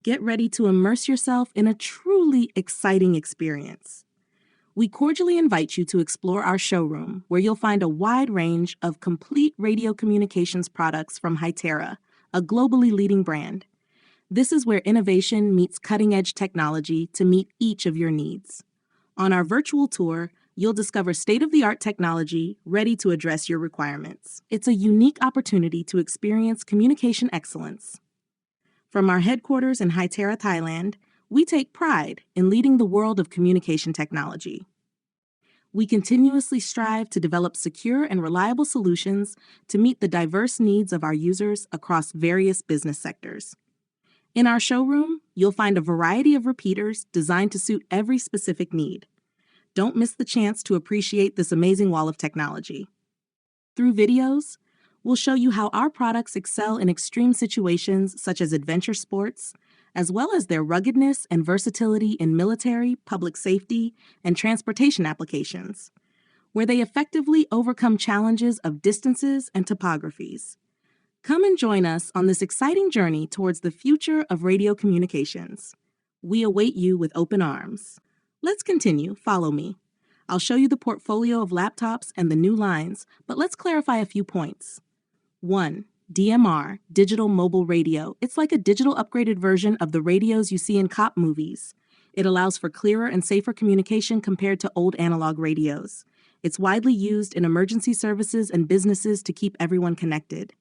Get ready to immerse yourself in a truly exciting experience. We cordially invite you to explore our showroom, where you'll find a wide range of complete radio communications products from Hytera, a globally leading brand. This is where innovation meets cutting-edge technology to meet each of your needs. On our virtual tour, you'll discover state-of-the-art technology ready to address your requirements. It's a unique opportunity to experience communication excellence. From our headquarters in Hytera Thailand, we take pride in leading the world of communication technology. We continuously strive to develop secure and reliable solutions to meet the diverse needs of our users across various business sectors. In our showroom, you'll find a variety of repeaters designed to suit every specific need. Don't miss the chance to appreciate this amazing wall of technology. Through videos, we'll show you how our products excel in extreme situations such as adventure sports, as well as their ruggedness and versatility in military, public safety, and transportation applications, where they effectively overcome challenges of distances and topographies. Come and join us on this exciting journey towards the future of radio communications. We await you with open arms. Let's continue. Follow me. I'll show you the portfolio of laptops and the new lines, but let's clarify a few points. 1. DMR, Digital Mobile Radio. It's like a digital upgraded version of the radios you see in cop movies. It allows for clearer and safer communication compared to old analog radios. It's widely used in emergency services and businesses to keep everyone connected.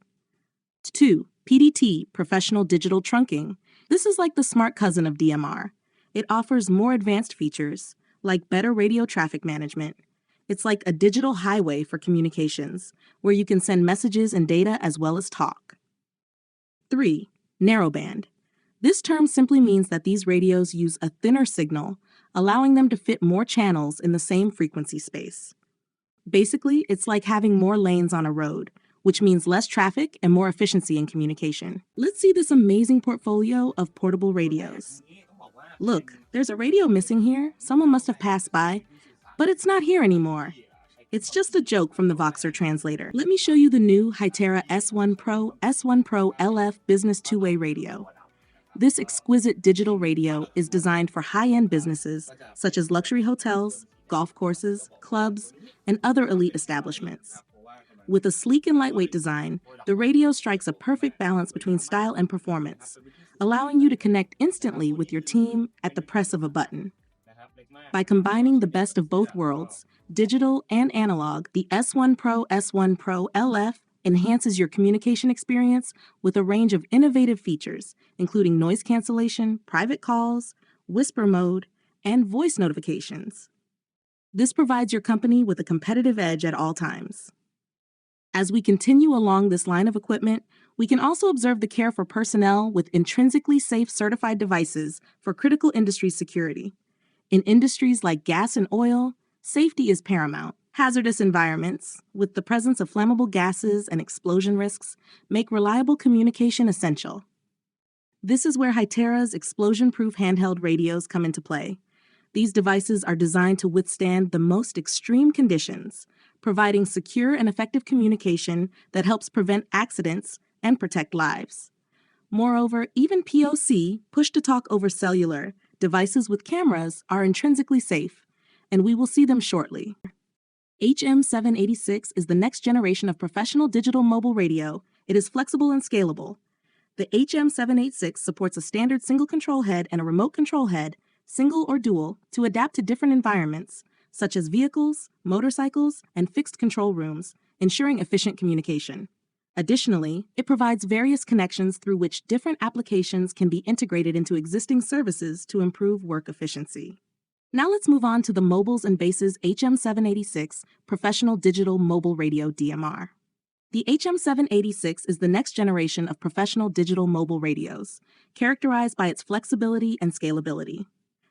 2. PDT, Professional Digital Trunking. This is like the smart cousin of DMR. It offers more advanced features, like better radio traffic management. It's like a digital highway for communications, where you can send messages and data as well as talk. 3. Narrowband. This term simply means that these radios use a thinner signal, allowing them to fit more channels in the same frequency space. Basically, it's like having more lanes on a road, which means less traffic and more efficiency in communication. Let's see this amazing portfolio of portable radios. Look, there's a radio missing here. Someone must have passed by, but it's not here anymore. It's just a joke from the Voxer translator. Let me show you the new Hytera S1 Pro LF Business Two-Way Radio. This exquisite digital radio is designed for high-end businesses such as luxury hotels, golf courses, clubs, and other elite establishments. With a sleek and lightweight design, the radio strikes a perfect balance between style and performance, allowing you to connect instantly with your team at the press of a button. By combining the best of both worlds, digital and analog, the S1 Pro LF enhances your communication experience with a range of innovative features, including noise cancellation, private calls, whisper mode, and voice notifications. This provides your company with a competitive edge at all times. As we continue along this line of equipment, we can also observe the care for personnel with intrinsically safe certified devices for critical industry security. In industries like gas and oil, safety is paramount. Hazardous environments, with the presence of flammable gases and explosion risks, make reliable communication essential. This is where Hytera's explosion-proof handheld radios come into play. These devices are designed to withstand the most extreme conditions, providing secure and effective communication that helps prevent accidents and protect lives. Moreover, even POC, push-to-talk over cellular, devices with cameras are intrinsically safe, and we will see them shortly. HM786 is the next generation of professional digital mobile radio. It is flexible and scalable. The HM786 supports a standard single control head and a remote control head, single or dual, to adapt to different environments, such as vehicles, motorcycles, and fixed control rooms, ensuring efficient communication. Additionally, it provides various connections through which different applications can be integrated into existing services to improve work efficiency. Now let's move on to the Mobiles and Bases HM786 Professional Digital Mobile Radio DMR. The HM786 is the next generation of professional digital mobile radios, characterized by its flexibility and scalability.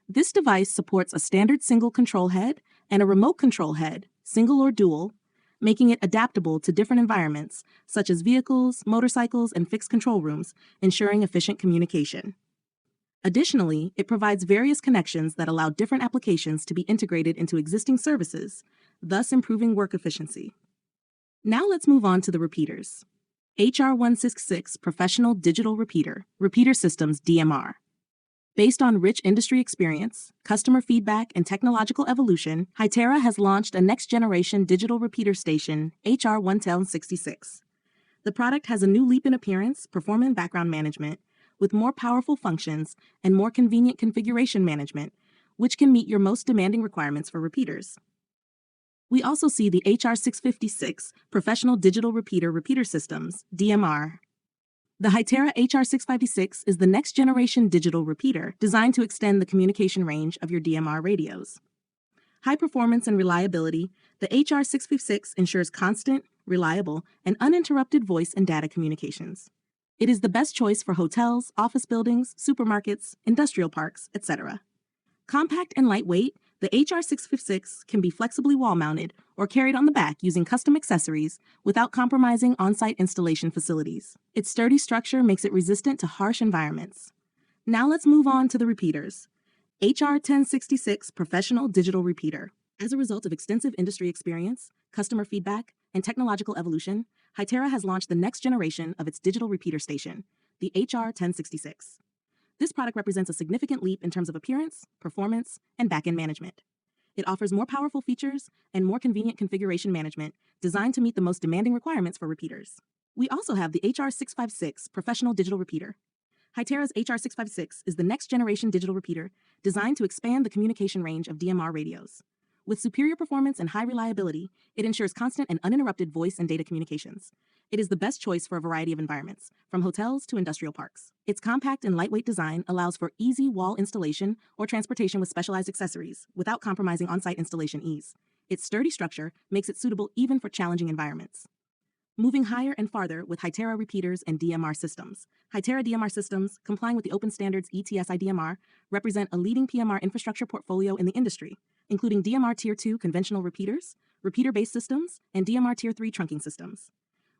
This device supports a standard single control head and a remote control head, single or dual, making it adaptable to different environments, such as vehicles, motorcycles, and fixed control rooms, ensuring efficient communication. Additionally, it provides various connections that allow different applications to be integrated into existing services, thus improving work efficiency. Now let's move on to the repeaters. HR166 Professional Digital Repeater, Repeater Systems DMR. Based on rich industry experience, customer feedback, and technological evolution, Hytera has launched a next-generation digital repeater station, HR-1066. The product has a new leap in appearance, performance, and background management, with more powerful functions and more convenient configuration management, which can meet your most demanding requirements for repeaters. We also see the HR-656 Professional Digital Repeater Systems, DMR. The Hytera HR-656 is the next-generation digital repeater designed to extend the communication range of your DMR radios. High performance and reliability, the HR-656 ensures constant, reliable, and uninterrupted voice and data communications. It is the best choice for hotels, office buildings, supermarkets, industrial parks, etc. Compact and lightweight, the HR-656 can be flexibly wall-mounted or carried on the back using custom accessories without compromising on-site installation facilities. Its sturdy structure makes it resistant to harsh environments. Now let's move on to the repeaters. HR-1066 Professional Digital Repeater. As a result of extensive industry experience, customer feedback, and technological evolution, Hytera has launched the next generation of its digital repeater station, the HR-1066. This product represents a significant leap in terms of appearance, performance, and back-end management. It offers more powerful features and more convenient configuration management designed to meet the most demanding requirements for repeaters. We also have the HR-656 Professional Digital Repeater. Hytera's HR-656 is the next-generation digital repeater designed to expand the communication range of DMR radios. With superior performance and high reliability, it ensures constant and uninterrupted voice and data communications. It is the best choice for a variety of environments, from hotels to industrial parks. Its compact and lightweight design allows for easy wall installation or transportation with specialized accessories, without compromising on-site installation ease. Its sturdy structure makes it suitable even for challenging environments. Moving higher and farther with Hytera repeaters and DMR systems. Hytera DMR systems, complying with the open standards ETSI DMR, represent a leading PMR infrastructure portfolio in the industry, including DMR Tier 2 conventional repeaters, repeater-based systems, and DMR Tier 3 trunking systems.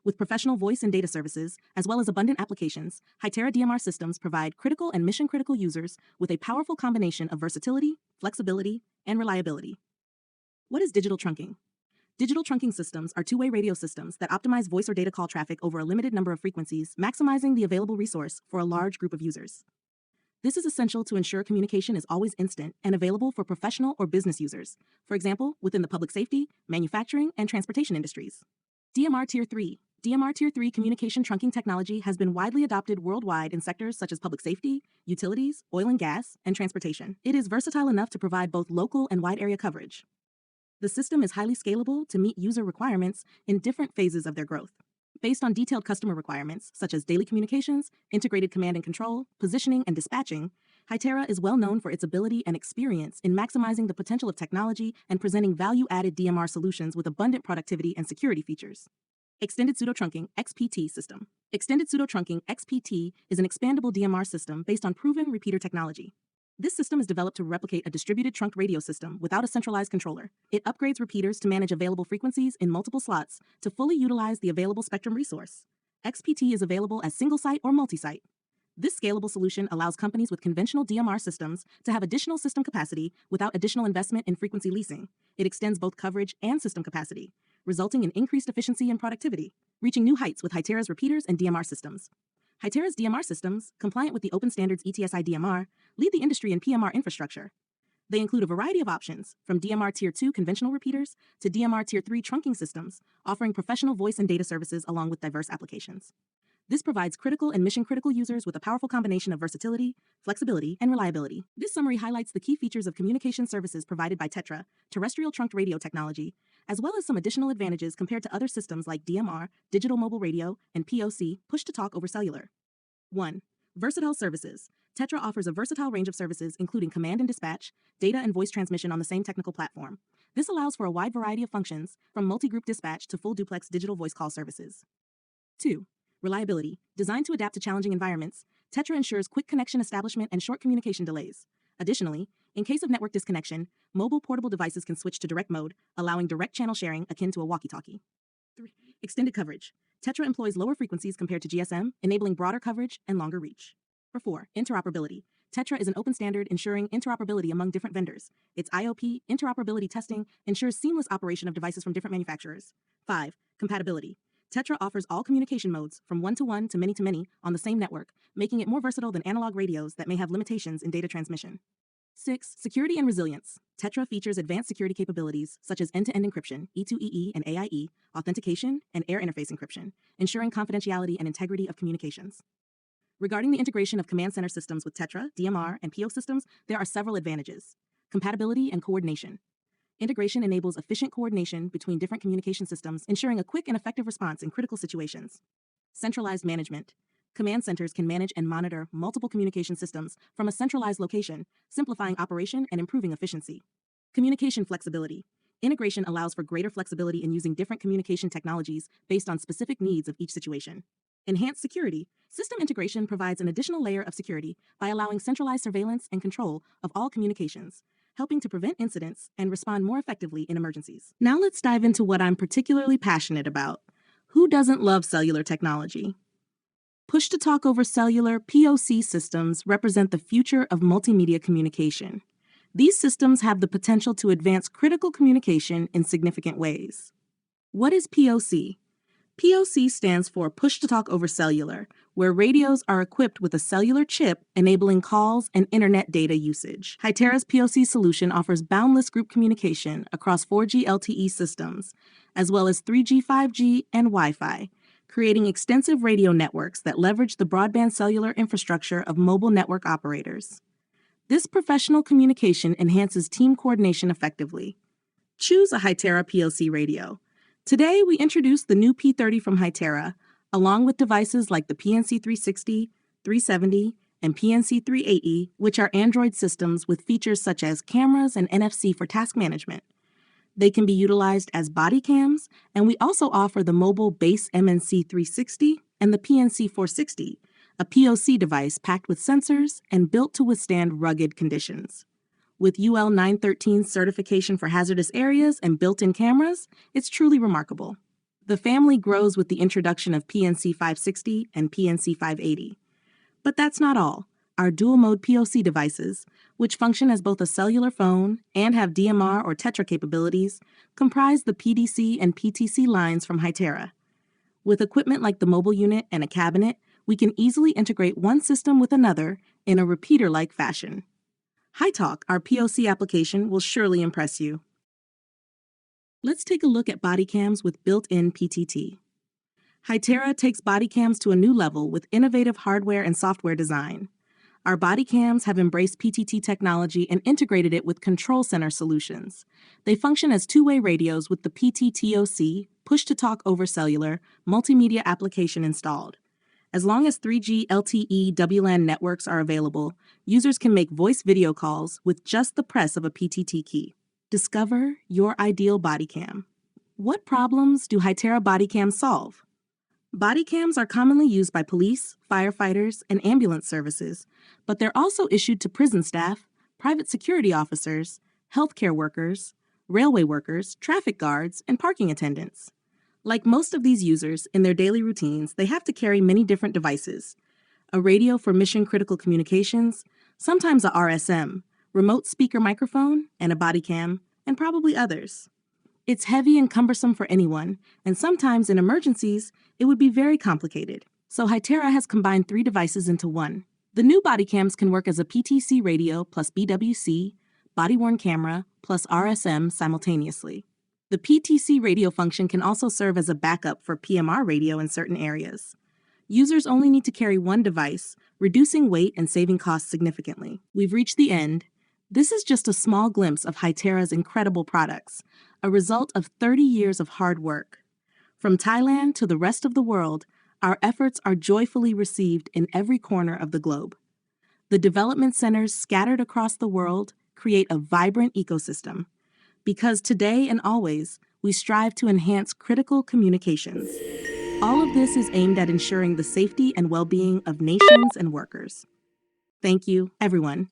With professional voice and data services, as well as abundant applications, Hytera DMR systems provide critical and mission-critical users with a powerful combination of versatility, flexibility, and reliability. What is digital trunking? Digital trunking systems are two-way radio systems that optimize voice or data call traffic over a limited number of frequencies, maximizing the available resource for a large group of users. This is essential to ensure communication is always instant and available for professional or business users, for example, within the public safety, manufacturing, and transportation industries. DMR Tier 3. DMR Tier 3 communication trunking technology has been widely adopted worldwide in sectors such as public safety, utilities, oil and gas, and transportation. It is versatile enough to provide both local and wide area coverage. The system is highly scalable to meet user requirements in different phases of their growth. Based on detailed customer requirements, such as daily communications, integrated command and control, positioning, and dispatching, Hytera is well known for its ability and experience in maximizing the potential of technology and presenting value-added DMR solutions with abundant productivity and security features. Extended Pseudo-Trunking XPT System. Extended Pseudo-Trunking XPT is an expandable DMR system based on proven repeater technology. This system is developed to replicate a distributed trunked radio system without a centralized controller. It upgrades repeaters to manage available frequencies in multiple slots to fully utilize the available spectrum resource. XPT is available as single-site or multi-site. This scalable solution allows companies with conventional DMR systems to have additional system capacity without additional investment in frequency leasing. It extends both coverage and system capacity, resulting in increased efficiency and productivity, reaching new heights with Hytera's repeaters and DMR systems. Hytera's DMR systems, compliant with the open standards ETSI DMR, lead the industry in PMR infrastructure. They include a variety of options, from DMR Tier 2 conventional repeaters to DMR Tier 3 trunking systems, offering professional voice and data services along with diverse applications. This provides critical and mission-critical users with a powerful combination of versatility, flexibility, and reliability. This summary highlights the key features of communication services provided by Tetra, terrestrial trunked radio technology, as well as some additional advantages compared to other systems like DMR, digital mobile radio, and POC, push-to-talk over cellular. 1. Versatile services. Tetra offers a versatile range of services including command and dispatch, data and voice transmission on the same technical platform. This allows for a wide variety of functions, from multi-group dispatch to full duplex digital voice call services. 2. Reliability. Designed to adapt to challenging environments, Tetra ensures quick connection establishment and short communication delays. Additionally, in case of network disconnection, mobile portable devices can switch to direct mode, allowing direct channel sharing akin to a walkie-talkie. 3. Extended coverage. Tetra employs lower frequencies compared to GSM, enabling broader coverage and longer reach. 4. Interoperability. Tetra is an open standard ensuring interoperability among different vendors. Its IOP interoperability testing ensures seamless operation of devices from different manufacturers. 5. Compatibility. Tetra offers all communication modes, from one-to-one to many-to-many, on the same network, making it more versatile than analog radios that may have limitations in data transmission. 6. Security and resilience. Tetra features advanced security capabilities such as end-to-end encryption, E2EE and AIE, authentication, and air interface encryption, ensuring confidentiality and integrity of communications. Regarding the integration of command center systems with Tetra, DMR, and PO systems, there are several advantages. Compatibility and coordination. Integration enables efficient coordination between different communication systems, ensuring a quick and effective response in critical situations. Centralized management. Command centers can manage and monitor multiple communication systems from a centralized location, simplifying operation and improving efficiency. Communication flexibility. Integration allows for greater flexibility in using different communication technologies based on specific needs of each situation. Enhanced security. System integration provides an additional layer of security by allowing centralized surveillance and control of all communications, helping to prevent incidents and respond more effectively in emergencies. Now let's dive into what I'm particularly passionate about. Who doesn't love cellular technology? Push-to-talk over cellular POC systems represent the future of multimedia communication. These systems have the potential to advance critical communication in significant ways. What is POC? POC stands for Push-to-Talk over Cellular, where radios are equipped with a cellular chip enabling calls and internet data usage. Hytera's POC solution offers boundless group communication across 4G LTE systems, as well as 3G, 5G, and Wi-Fi, creating extensive radio networks that leverage the broadband cellular infrastructure of mobile network operators. This professional communication enhances team coordination effectively. Choose a Hytera POC radio. Today, we introduce the new P30 from Hytera, along with devices like the PNC360, 370, and PNC380, which are Android systems with features such as cameras and NFC for task management. They can be utilized as body cams, and we also offer the mobile base MNC360 and the PNC460, a POC device packed with sensors and built to withstand rugged conditions. With UL 913 certification for hazardous areas and built-in cameras, it's truly remarkable. The family grows with the introduction of PNC 560 and PNC 580. But that's not all. Our dual-mode POC devices, which function as both a cellular phone and have DMR or Tetra capabilities, comprise the PDC and PTC lines from Hytera. With equipment like the mobile unit and a cabinet, we can easily integrate one system with another in a repeater-like fashion. HyTalk, our POC application, will surely impress you. Let's take a look at body cams with built-in PTT. Hytera takes body cams to a new level with innovative hardware and software design. Our body cams have embraced PTT technology and integrated it with control center solutions. They function as two-way radios with the PTTOC, push-to-talk over cellular, multimedia application installed. As long as 3G LTE WLAN networks are available, users can make voice video calls with just the press of a PTT key. Discover your ideal body cam. What problems do Hytera body cams solve? Body cams are commonly used by police, firefighters, and ambulance services, but they're also issued to prison staff, private security officers, healthcare workers, railway workers, traffic guards, and parking attendants. Like most of these users, in their daily routines, they have to carry many different devices. A radio for mission-critical communications, sometimes a RSM, remote speaker microphone, and a body cam, and probably others. It's heavy and cumbersome for anyone, and sometimes in emergencies, it would be very complicated. So Hytera has combined 3 devices into one. The new body cams can work as a PTC radio plus BWC, body-worn camera, plus RSM simultaneously. The PTC radio function can also serve as a backup for PMR radio in certain areas. Users only need to carry one device, reducing weight and saving costs significantly. We've reached the end. This is just a small glimpse of Hytera's incredible products, a result of 30 years of hard work. From Thailand to the rest of the world, our efforts are joyfully received in every corner of the globe. The development centers scattered across the world create a vibrant ecosystem. Because today and always, we strive to enhance critical communications. All of this is aimed at ensuring the safety and well-being of nations and workers. Thank you, everyone.